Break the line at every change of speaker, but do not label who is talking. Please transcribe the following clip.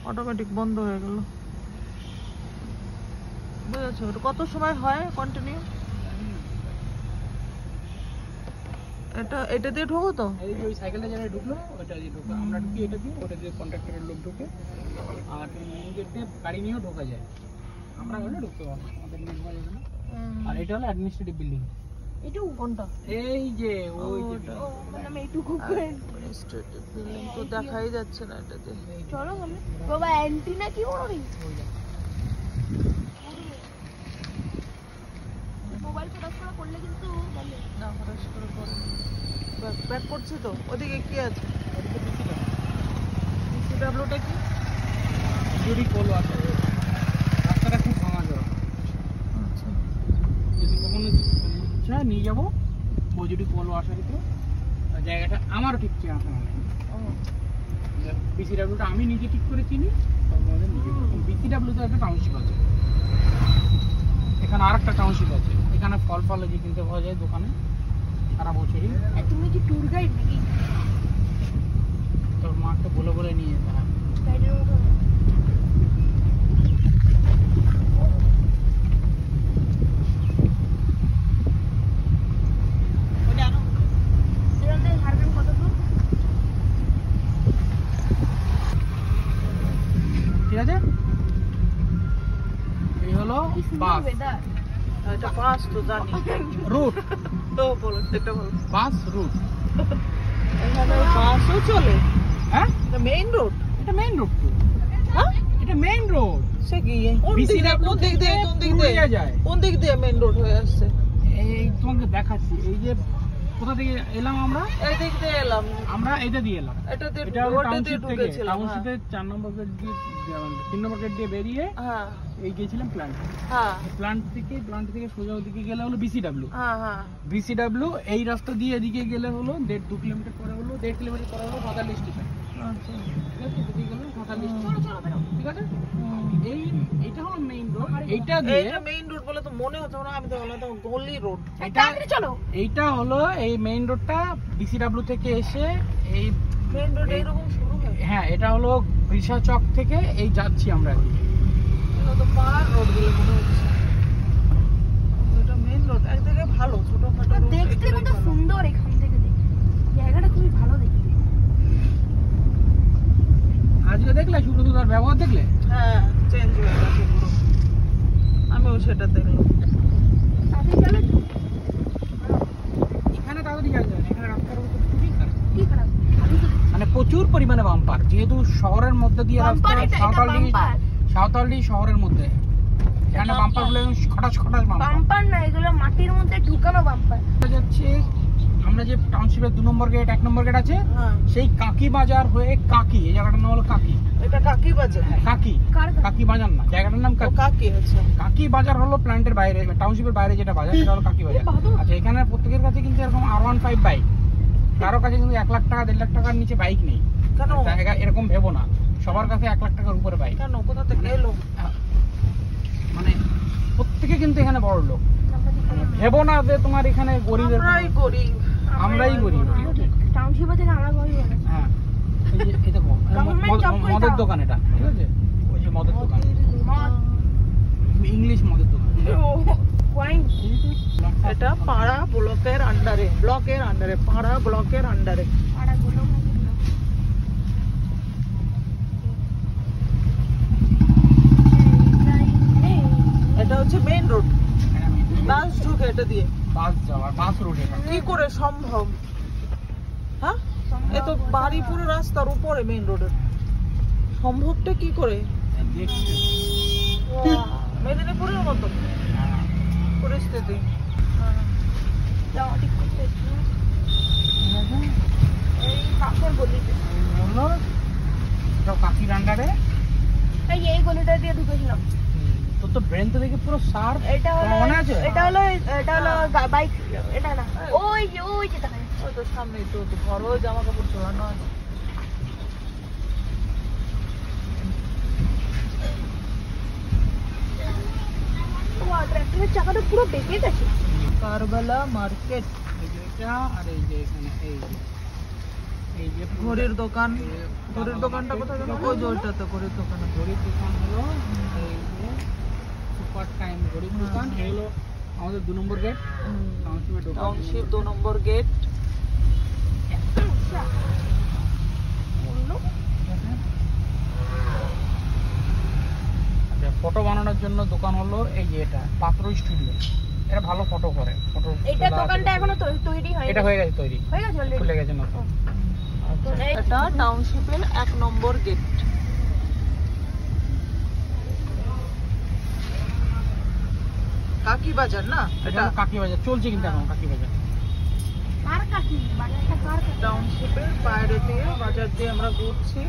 Automatic বন্ধ হয়ে গেল। বুঝেছো? কত সময় হয় কন্টিনিউ? এটা দিয়ে ঢোকো তো?
এই যে ওই সাইকেলটা যারা ঢুকলো ওটা দিয়ে ঢোকা, আমরা ঢুকি এটা দিয়ে, ওটা দিয়ে কন্ট্রাক্টরের লোক ঢুকে। আর মেন গেট দিয়ে গাড়ি নিয়েও ঢোকা যায়, আমরা ওখানে ঢুকতে পারবো, আমাদের নির্ভর যাবে না। আর এটা হলো অ্যাডমিনিস্ট্রেটিভ বিল্ডিং।
এটু কোনটা?
এই যে ওই যে
মানে আমি এইটুকু করে অ্যাডমিনিস্ট্রেটিভ বিল্ডিং তো দেখাই যাচ্ছে না এটাতে।
চলো আমরা বাবা অ্যান্টিনা কি বড় রে, মোবাইল ফোকাস করে করলে কিন্তু ভালো
না ফটাস করে করে ব্যাক করছি তো। ওদিকে কি আছে? সিডব্লিউটা কি?
যদি কলো আছে, রাস্তাটা খুব ভাঙা যাবে।
আচ্ছা,
যদি কখনো ইচ্ছা নিয়ে যাবো যদি কলো আসার তো জায়গাটা আমারও ঠিক চেনা আছে না। বিসিডাব্লিউটা আমি নিজে ঠিক করে চিনি, বিসিডাব্লিউতে একটা টাউনশিপ আছে, এখানে আর একটা টাউনশিপ আছে, এখানে ফল ফল যে কিনতে পাওয়া যায় দোকানে সারা বছরই।
তুমি কি ট্যুর গাইড নাকি?
তোর মাকে বলে বলে নিয়ে যেতে হয়।
গাইডের মতো কত দূর?
ঠিক আছে, এই হলো বাস
এটা বাস তো জানি,
রুট,
তো বলো সেটা বলো।
Bus route.
এখানে বাসও চলে?
হ্যাঁ,
এটা মেইন রোড?
এটা মেইন রোড তো।
হ্যাঁ,
এটা মেইন রোড।
সে কি কোন দিক দিয়ে কোন দিক দিয়ে কোন দিক দিয়ে মেইন রোড হয়ে আসছে?
এই তোমাকে দেখাচ্ছি, এই যে কোথা থেকে এলাম আমরা,
এই দিক দিয়ে এলাম
আমরা এটা দিয়ে এলাম,
এটা দিয়ে
এটা হলো
রোডে দিয়ে
টাউনশিপ থেকে,
ঢুকেছিলাম।
টাউনশিপের 4 নম্বর গেট দিয়ে 3 নম্বর গেট দিয়ে বেরিয়ে
হ্যাঁ
এই গেছিলাম প্ল্যান্ট।
হ্যাঁ
প্ল্যান্ট থেকে সোজা ওদিকে গেলে হলো বিসিডাব্লিউ।
হ্যাঁ হ্যাঁ
বিসিডাব্লিউ এই রাস্তা দিয়ে এদিকে গেলে হলো 2 কিলোমিটার পরে হলো 1.5 কিলোমিটার পরে হলো ভাতালি স্টেশন।
আচ্ছা,
ঠিক আছে, এদিকে গেলে ভাতালি স্টেশন। ঠিক আছে, এইটা হলো মেইন রোড। এইটা দিয়ে
এইটা মেইন রোড বলে তো মনে হচ্ছে না, আমি তো বললাম তো গলি রোড।
এটা
চলো
এইটা হলো এই মেইন রোডটা বিসিডাব্লিউ থেকে এসে এই
মেইন রোড এইরকম শুরু হয়?
হ্যাঁ, এটা হলো বৃষা চক থেকে এই যাচ্ছি আমরা।
এটা তো পাহাড় রোড বলে মনে হচ্ছে। এটা মেইন রোড একদিকে ভালো, ছোটখাটো রোড
দেখতে কত সুন্দর, এখান থেকে দেখতে জায়গাটা খুবই ভালো দেখতে।
আজকে দেখলে সুব্রতদার ব্যবহার দেখলে?
হ্যাঁ, চেঞ্জ হয়ে গেছে পুরো, আমিও সেটা দেখলাম।
আগে চলো
এখানে তাড়াতাড়ি যাওয়া যায় না, এখানে রাস্তার অবস্থা খুবই খারাপ।
কি খারাপ
মানে প্রচুর পরিমাণে বাম্পার, যেহেতু শহরের মধ্যে দিয়ে রাস্তা,
বাম্পার, এটা
সাঁওতালডি শহরের মধ্যে, এখানে বাম্পার গুলো খটাস খটাস বাম্পার
বাম্পার না, এগুলো মাটির মধ্যে ঢুকানো বাম্পার।
যাচ্ছে। আমরা যে টাউনশিপের 2 নম্বর গেট 1 নম্বর গেট আছে,
হ্যাঁ,
সেই কাকি বাজার হয়ে কাকি, এই জায়গাটার নাম হলো কাকি।
এটা কাকি বাজার?
কাকি,
কার
কাকি বাজার না, জায়গাটার নাম
ও
কাকি।
কাকি, আচ্ছা।
কাকি বাজার হলো প্ল্যান্টের বাইরে, টাউনশিপের বাইরে যেটা বাজার সেটা হলো কাকি বাজার। আচ্ছা, এখানে প্রত্যেকের কাছে কিন্তু এরকম R15 বাইক, কারো কাছে কিন্তু 1 লাখ টাকা 1.5 লাখ টাকার নিচে বাইক নেই।
কেন?
জায়গা এরকম ভেবো না, সবার কাছে 1 লাখ টাকার উপরে বাইক।
কেন, কোথা থেকে এলো?
মানে প্রত্যেকে কিন্তু এখানে বড় লোক, ভেবো না যে তোমার এখানে গরিবের। আমরাই গরিব।
টাউনশিপে থেকে আমরা গরিব না।
হ্যাঁ, এই যে এটা মদের দোকান, এটা ঠিক আছে, ওই যে মদের দোকান, ইংলিশ মদের দোকান।
ওয়াইন
এটা পাড়া ব্লকের আন্ডারে, পাড়া ব্লকের আন্ডারে।
আড়া গুলো
এটা হচ্ছে মেইন রোড, বাস ঢুকে এটা দিয়ে।
বাস যাওয়ার, বাস রোড এটা।
কি করে সম্ভব? হ্যাঁ, এ তো বাড়ি পুরো রাস্তার উপরে মেইন রোডের, সম্ভবটা কি করে?
দেখছি
মেদিনীপুরের মতো পরিস্থিতি।
যাওয়া ঠিক করতে এই পাশের গলিতে,
বললো সব কাকির আন্ডারে।
এই গলিটা দিয়ে ঢুকেছিলাম।
তোর তো ব্রেন তো দেখে পুরো শার্প।
এটা হলো
মনে আছে?
এটা হলো বাইক, এটা না, ওই যে দেখা যাচ্ছে।
ওই তো সামনেই তো ঘরও জামা কাপড় ঝোলানো আছে।
ট্রাক্টরের চাকাটা পুরো বেঁকে গেছে।
কারবালা মার্কেট,
এই যে এটা, আর এই যে এখানে এই এই যে
ঘড়ির দোকান, ঘড়ির দোকানটা কোথায় যেন? ওই যে ওইটাতে ঘড়ির দোকান।
ঘড়ির দোকান হলো এই যে সুপার টাইম ঘড়ির দোকান। এই হলো আমাদের 2 নম্বর গেট, টাউনশিপের দোকান।
টাউনশিপ 2 নম্বর গেট।
ফটো বানানোর জন্য দোকান হলো এই যে এটা পাত্র স্টুডিও। এটা ভালো ফটো করে। ফটো
এটা দোকানটা এখনো তৈরি হয়নি।
এটা হয়ে গেছে তৈরি,
হয়ে গেছে অলরেডি,
খুলে গেছে নতুন।
এটা টাউনশিপের 1 নম্বর গেট। কাকি বাজার না
এটা
এটা?
হলো কাকি বাজার, চলছে কিন্তু এখন কাকি বাজার।
কার কাকি বাজারটা কার কাকি?
টাউনশিপের বাইরে দিয়ে বাজার দিয়ে আমরা ঘুরছি।